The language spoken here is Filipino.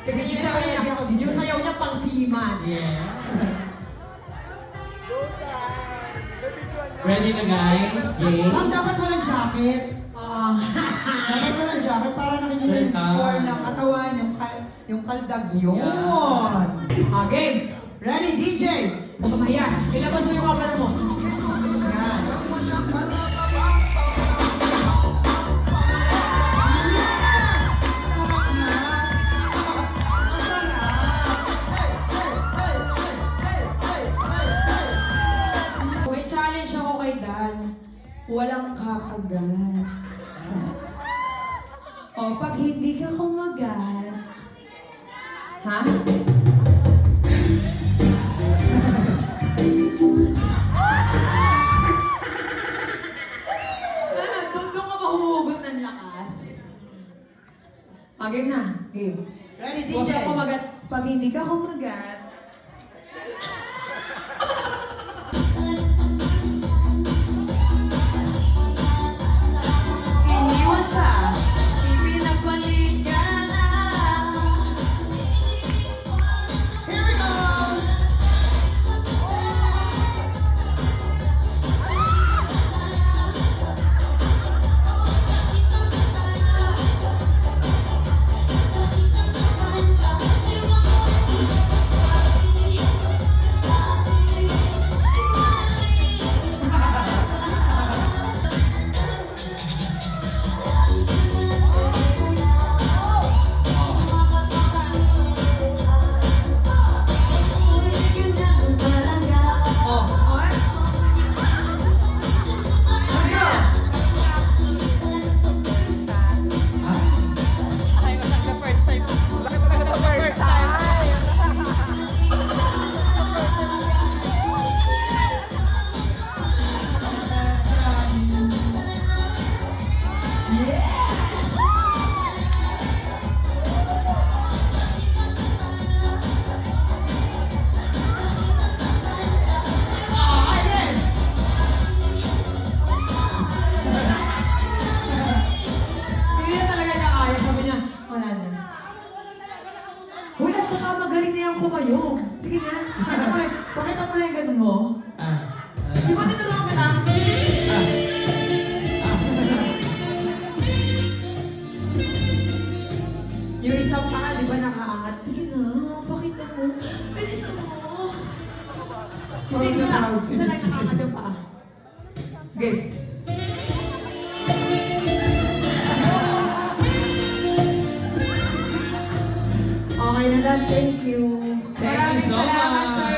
Tignan niyo siya, yung sayaw niya pang siman. Yeah. Ready na guys? Game? Ma'am, dapat walang jacket. Dapat walang jacket para nakikita yung core ng katawan, yung kaldag yun. Game! Ready, DJ? Huwag ka mahiya. Ilabas mo yung camera mo. Yan. May challenge ako kay Dan. Walang kakagat. O, pag hindi ka kumagat. Ha? Doon ka ba humugot ng lakas? Game na. Game. Ready, Huwag DJ? ka kumagat. Pag hindi ka kumagat, iniwan ka, ipinapalit ka na. Here we go! Hindi na talaga niya kaya. Sabi niya, wala na. Uy, at saka magaling na yung kumayog. Sige na. Pakita mo lang yung ganun mo. Di ba tinulungan ka na? Yung isang paa, di ba nakaangat? Sige na, pakita mo. Bilisan mo. Hindi ko na. Isa lang nakaangat yung paa. Sige. Okay na lang, thank you. Thank you so Maraming salamat, much. Sir